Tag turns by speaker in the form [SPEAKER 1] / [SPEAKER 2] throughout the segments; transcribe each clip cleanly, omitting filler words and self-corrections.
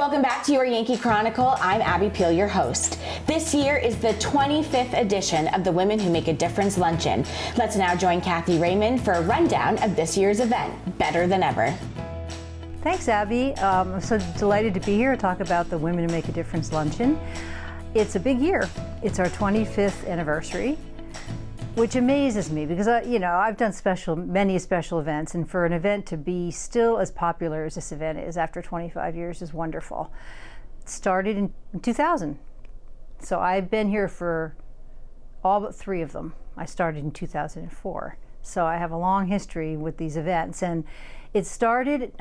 [SPEAKER 1] Welcome back to your Yankee Chronicle. I'm Abby Peel, your host. This year is the 25th edition of the Women Who Make a Difference Luncheon. Let's now join Cathy Raymond for a rundown of this year's event, Better Than Ever.
[SPEAKER 2] Thanks, Abby. I'm so delighted to be here to talk about the Women Who Make a Difference Luncheon. It's a big year. It's our 25th anniversary, which amazes me because I've done many special events, and for an event to be still as popular as this event is after 25 years is wonderful. It started in 2000, so I've been here for all but 3 of them. I started in 2004, so I have a long history with these events, and it started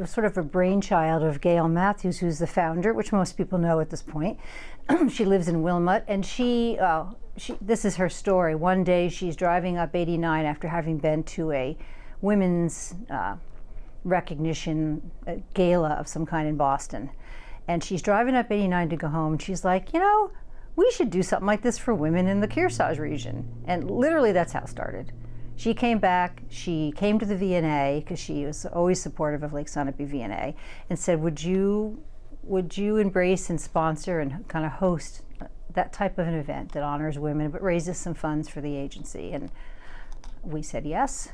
[SPEAKER 2] sort of a brainchild of Gail Matthews, who's the founder, which most people know at this point. She lives in Wilmot, and this is her story. One day she's driving up 89 after having been to a women's recognition gala of some kind in Boston. And she's driving up 89 to go home. She's like, we should do something like this for women in the Kearsarge region. And literally that's how it started. She came back, she came to the V&A, because she was always supportive of Lake Sunapee V&A, and said, would you embrace and sponsor and kind of host that type of an event that honors women but raises some funds for the agency? And we said yes,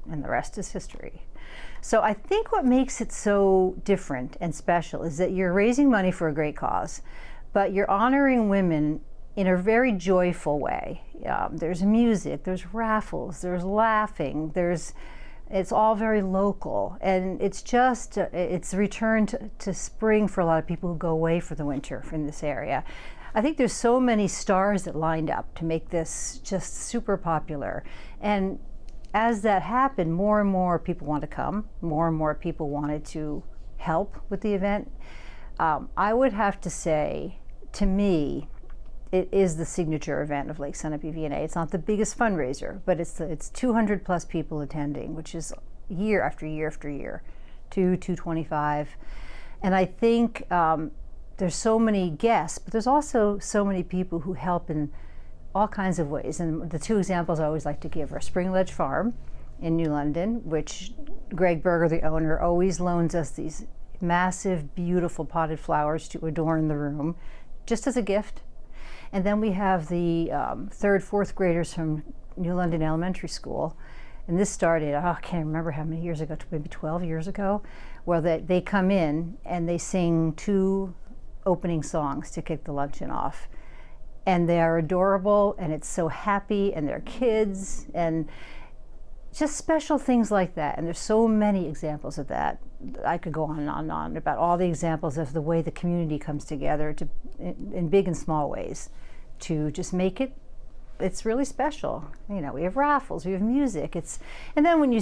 [SPEAKER 2] and the rest is history. So I think what makes it so different and special is that you're raising money for a great cause, but you're honoring women in a very joyful way. There's music, there's raffles, there's laughing, it's all very local, and it's returned to spring for a lot of people who go away for the winter from this area. I think there's so many stars that lined up to make this just super popular. And as that happened, more and more people want to come, more and more people wanted to help with the event. I would have to say, to me, it is the signature event of Lake Sunapee V&A. It's not the biggest fundraiser, but it's 200 plus people attending, which is year after year after year, 225. And I think there's so many guests, but there's also so many people who help in all kinds of ways. And the 2 examples I always like to give are Spring Ledge Farm in New London, which Greg Berger, the owner, always loans us these massive, beautiful potted flowers to adorn the room, just as a gift. And then we have the 3rd, 4th graders from New London Elementary School. And this started, I can't remember how many years ago, maybe 12 years ago, where they come in and they sing 2 opening songs to kick the luncheon off. And they are adorable, and it's so happy, and they're kids, and just special things like that. And there's so many examples of that. I could go on and on about all the examples of the way the community comes together in big and small ways to just make it's really special. We have raffles, we have music. And then when you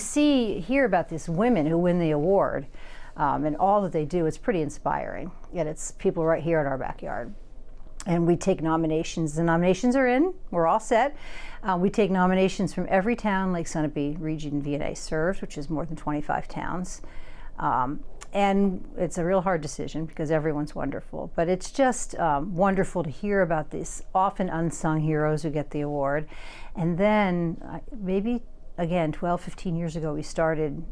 [SPEAKER 2] hear about these women who win the award and all that they do, it's pretty inspiring. Yet it's people right here in our backyard. And we take nominations. The nominations are in. We're all set. We take nominations from every town Lake Sunapee region V&A serves, which is more than 25 towns. And it's a real hard decision because everyone's wonderful. But it's just wonderful to hear about these often unsung heroes who get the award. And then maybe, again, 12, 15 years ago, we started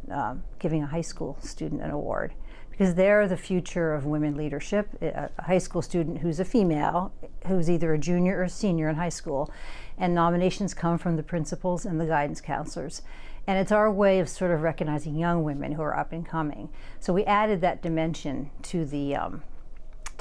[SPEAKER 2] giving a high school student an award, because they're the future of women leadership. A high school student who's a female, who's either a junior or a senior in high school, and nominations come from the principals and the guidance counselors. And it's our way of sort of recognizing young women who are up and coming. So we added that dimension to the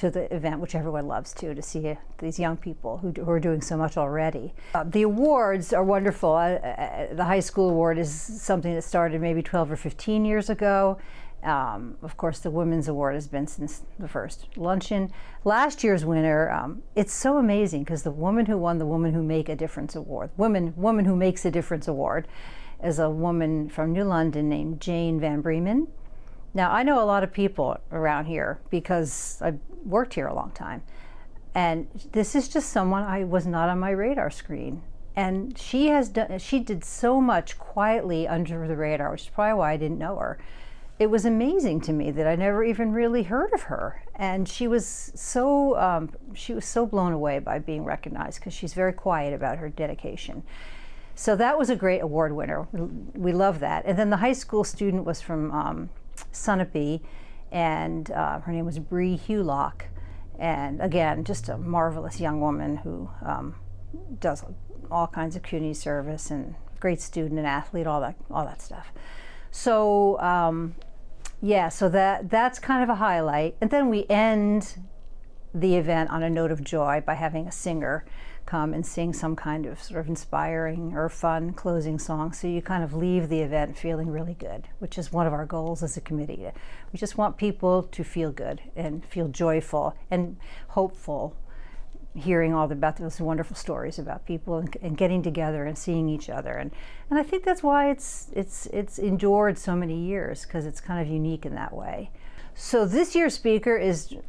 [SPEAKER 2] event, which everyone loves to see these young people who are doing so much already. The awards are wonderful. The high school award is something that started maybe 12 or 15 years ago. Of course, the Women's Award has been since the first luncheon. Last year's winner, it's so amazing because the woman who won the Woman Who Make a Difference Award, Woman Who Makes a Difference Award, is a woman from New London named Jane Van Bremen. Now, I know a lot of people around here because I've worked here a long time. And this is just someone I was not on my radar screen. And she did so much quietly under the radar, which is probably why I didn't know her. It was amazing to me that I never even really heard of her. And she was so blown away by being recognized because she's very quiet about her dedication. So that was a great award winner. We love that. And then the high school student was from Sunapee, and her name was Bree Hulock. And again, just a marvelous young woman who does all kinds of community service and great student and athlete, all that stuff. So yeah, so that's kind of a highlight. And then we end the event on a note of joy by having a singer come and sing some kind of sort of inspiring or fun closing song. So you kind of leave the event feeling really good, which is one of our goals as a committee. We just want people to feel good and feel joyful and hopeful, hearing all about those wonderful stories about people and getting together and seeing each other. And I think that's why it's endured so many years, because it's kind of unique in that way. So this year's speaker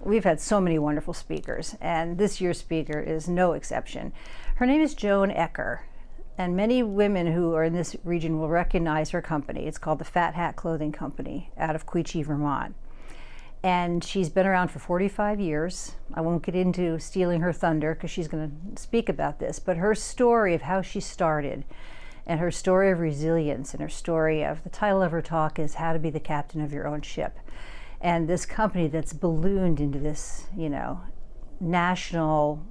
[SPEAKER 2] we've had so many wonderful speakers, and this year's speaker is no exception. Her name is Joan Ecker, and many women who are in this region will recognize her company. It's called the Fat Hat Clothing Company out of Quechee, Vermont. And she's been around for 45 years. I won't get into stealing her thunder because she's going to speak about this, but her story of how she started and her story of resilience and her story of, the title of her talk is How to Be the Captain of Your Own Ship. And this company that's ballooned into this, national,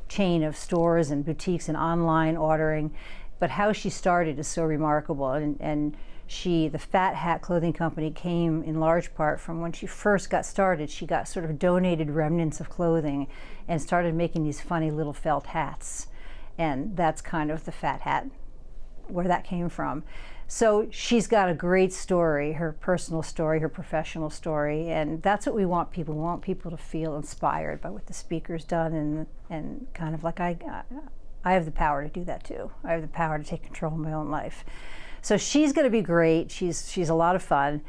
[SPEAKER 2] chain of stores and boutiques and online ordering. But how she started is so remarkable. And the Fat Hat Clothing Company came in large part from when she first got started. She got sort of donated remnants of clothing and started making these funny little felt hats. And that's kind of the Fat Hat, where that came from. So she's got a great story, her personal story, her professional story, and that's what we want people. We want people to feel inspired by what the speaker's done, and kind of like I have the power to do that too. I have the power to take control of my own life. So she's going to be great. She's a lot of fun.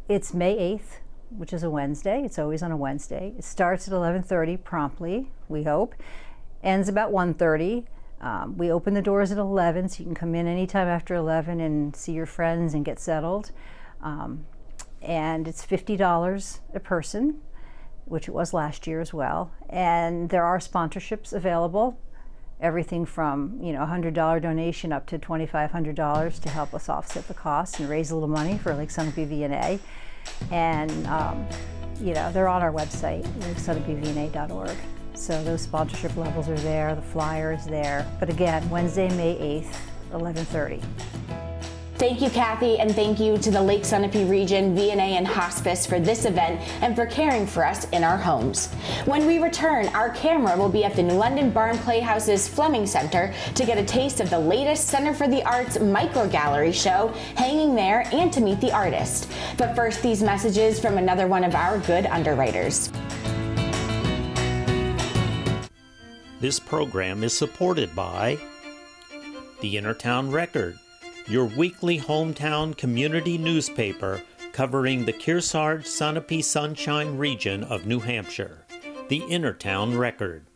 [SPEAKER 2] It's May 8th, which is a Wednesday. It's always on a Wednesday. It starts at 11:30 promptly, we hope. Ends about 1:30. We open the doors at 11, so you can come in anytime after 11 and see your friends and get settled. And it's $50 a person, which it was last year as well. And there are sponsorships available, everything from $100 donation up to $2,500 to help us offset the costs and raise a little money for Lake Sunapee VNA. And they're on our website, lakesunapevna.org. So those sponsorship levels are there, the flyer is there. But again, Wednesday, May 8th, 11:30.
[SPEAKER 1] Thank you, Cathy, and thank you to the Lake Sunapee Region, VNA, and Hospice for this event and for caring for us in our homes. When we return, our camera will be at the New London Barn Playhouse's Fleming Center to get a taste of the latest Center for the Arts micro gallery show hanging there and to meet the artist. But first, these messages from another one of our good underwriters.
[SPEAKER 3] This program is supported by the Innertown Record, your weekly hometown community newspaper covering the Kearsarge-Sunapee Sunshine region of New Hampshire. The Innertown Record.